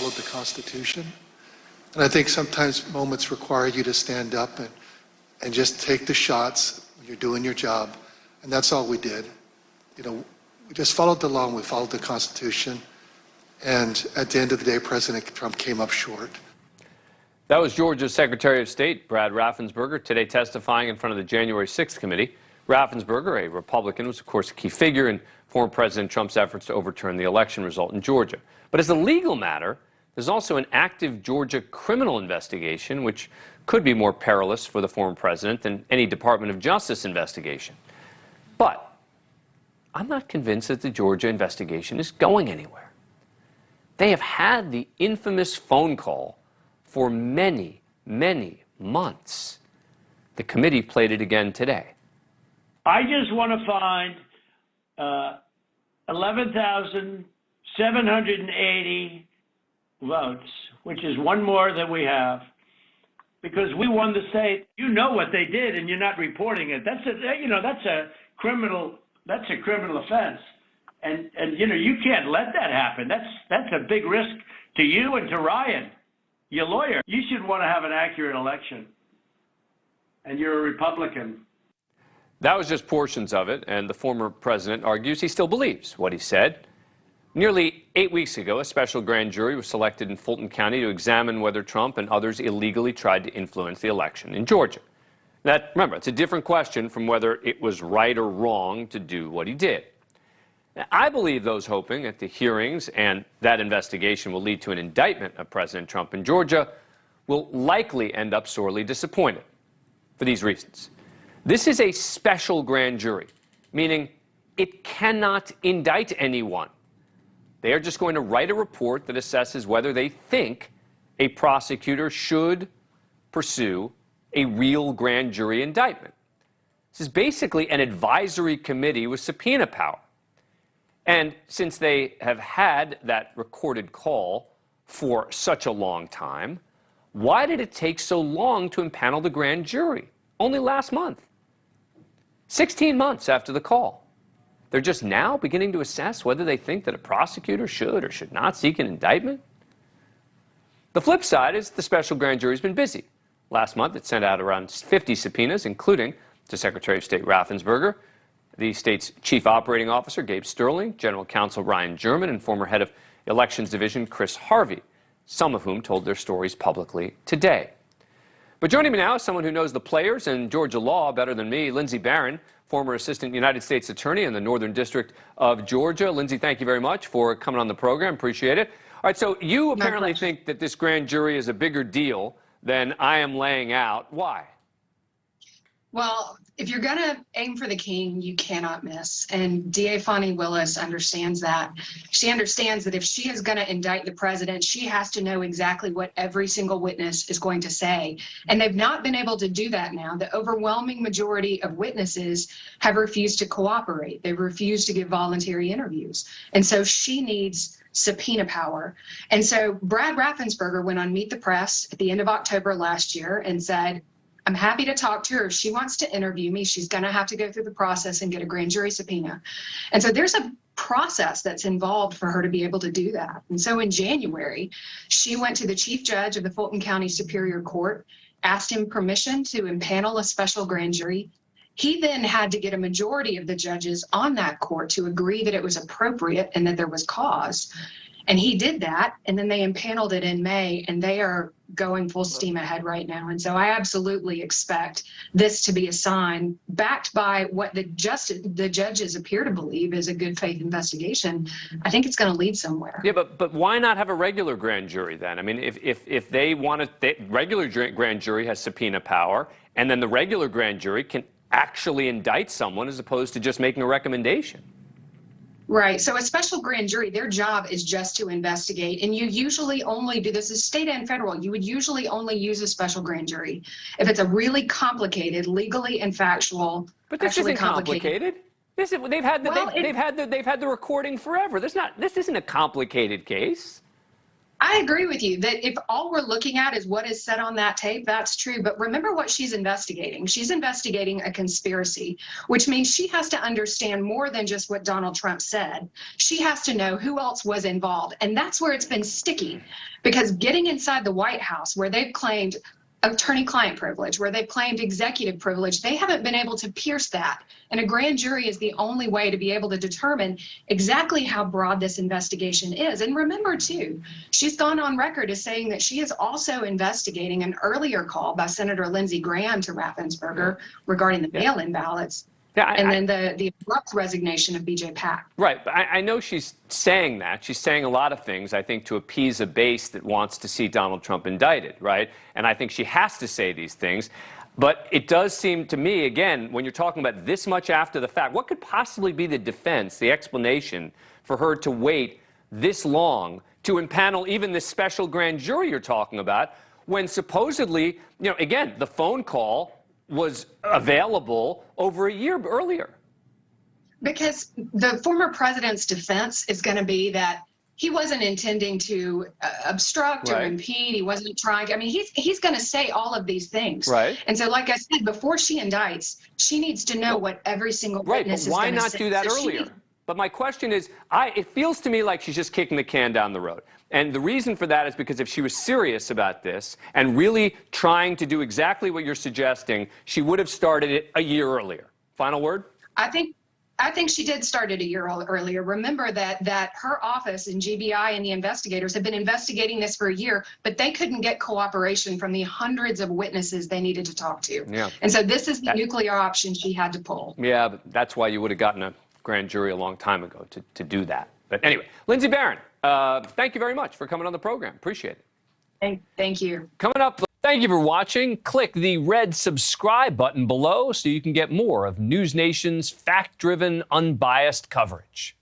followed the Constitution. And I think sometimes moments require you to stand up and just take the shots when you're doing your job. And that's all we did. You know, we just followed the law and we followed the Constitution. And at the end of the day, President Trump came up short. That was Georgia's Secretary of State, Brad Raffensperger, today testifying in front of the January 6th committee. Raffensperger, a Republican, was, of course, a key figure in former President Trump's efforts to overturn the election result in Georgia. But as a legal matter, there's also an active Georgia criminal investigation, which could be more perilous for the former president than any Department of Justice investigation. But I'm not convinced that the Georgia investigation is going anywhere. They have had the infamous phone call for many, many months. The committee played it again today. I just want to find 11,780 votes, which is one more than we have, because we won the state. You know what they did, and you're not reporting it. That's a criminal offense, and you can't let that happen. That's a big risk to you and to Ryan, your lawyer. You should want to have an accurate election, and you're a Republican. That was just portions of it, and the former president argues he still believes what he said. Nearly 8 weeks ago, a special grand jury was selected in Fulton County to examine whether Trump and others illegally tried to influence the election in Georgia. Remember, it's a different question from whether it was right or wrong to do what he did. Now, I believe those hoping that the hearings and that investigation will lead to an indictment of President Trump in Georgia will likely end up sorely disappointed for these reasons. This is a special grand jury, meaning it cannot indict anyone. They are just going to write a report that assesses whether they think a prosecutor should pursue a real grand jury indictment. This is basically an advisory committee with subpoena power. And since they have had that recorded call for such a long time, why did it take so long to impanel the grand jury? Only last month. 16 months after the call. They're just now beginning to assess whether they think that a prosecutor should or should not seek an indictment. The flip side is the special grand jury's been busy. Last month, it sent out around 50 subpoenas, including to Secretary of State Raffensperger, the state's chief operating officer, Gabe Sterling, general counsel Ryan German, and former head of Elections Division, Chris Harvey, some of whom told their stories publicly today. But joining me now is someone who knows the players and Georgia law better than me, Lindsey Barron, former assistant United States attorney in the Northern District of Georgia. Lindsey, thank you very much for coming on the program. Appreciate it. All right, so you apparently think that this grand jury is a bigger deal than I am laying out. Why? Well, if you're going to aim for the king, you cannot miss. And DA Fani Willis understands that. She understands that if she is going to indict the president, she has to know exactly what every single witness is going to say. And they've not been able to do that now. The overwhelming majority of witnesses have refused to cooperate. They've refused to give voluntary interviews. And so she needs subpoena power. And so Brad Raffensperger went on Meet the Press at the end of October last year and said, I'm happy to talk to her. If she wants to interview me, she's going to have to go through the process and get a grand jury subpoena. And so there's a process that's involved for her to be able to do that. And so in January, she went to the chief judge of the Fulton County Superior Court, asked him permission to impanel a special grand jury. He then had to get a majority of the judges on that court to agree that it was appropriate and that there was cause. And he did that, and then they impaneled it in May, and they are going full steam ahead right now. And so I absolutely expect this to be a sign, backed by what the judges appear to believe is a good faith investigation. I think it's going to lead somewhere. Yeah, but why not have a regular grand jury then? I mean, if they want to, the regular grand jury has subpoena power, and then the regular grand jury can actually indict someone as opposed to just making a recommendation. Right. So a special grand jury, their job is just to investigate. And you usually only do this, is state and federal. You would usually only use a special grand jury if it's a really complicated, legally and factual. But this isn't complicated. They've had the recording forever. This isn't a complicated case. I agree with you that if all we're looking at is what is said on that tape, that's true. But remember what she's investigating. She's investigating a conspiracy, which means she has to understand more than just what Donald Trump said. She has to know who else was involved. And that's where it's been sticky, because getting inside the White House, where they've claimed attorney-client privilege, where they've claimed executive privilege, they haven't been able to pierce that. And a grand jury is the only way to be able to determine exactly how broad this investigation is. And remember, too, she's gone on record as saying that she is also investigating an earlier call by Senator Lindsey Graham to Raffensperger regarding the mail-in ballots. Yeah, and then the abrupt resignation of BJ Pak. Right. But I know she's saying that. She's saying a lot of things, I think, to appease a base that wants to see Donald Trump indicted, right? And I think she has to say these things. But it does seem to me, again, when you're talking about this much after the fact, what could possibly be the defense, the explanation for her to wait this long to impanel even this special grand jury you're talking about, when supposedly, again, the phone call was available over a year earlier? Because the former president's defense is going to be that he wasn't intending to obstruct or impede. He wasn't trying. I mean, he's going to say all of these things. Right. And so, like I said, before she indicts, she needs to know what every single witness is going to say. Right, but why not do that earlier? But my question is, it feels to me like she's just kicking the can down the road. And the reason for that is because if she was serious about this and really trying to do exactly what you're suggesting, she would have started it a year earlier. Final word? I think she did start it a year earlier. Remember that her office and GBI and the investigators have been investigating this for a year, but they couldn't get cooperation from the hundreds of witnesses they needed to talk to. Yeah. And so this is the nuclear option she had to pull. Yeah, but that's why you would have gotten a grand jury a long time ago to do that. But anyway, Lindsey Barron, thank you very much for coming on the program. Appreciate it. Thank you. Coming up, thank you for watching. Click the red subscribe button below so you can get more of NewsNation's fact-driven, unbiased coverage.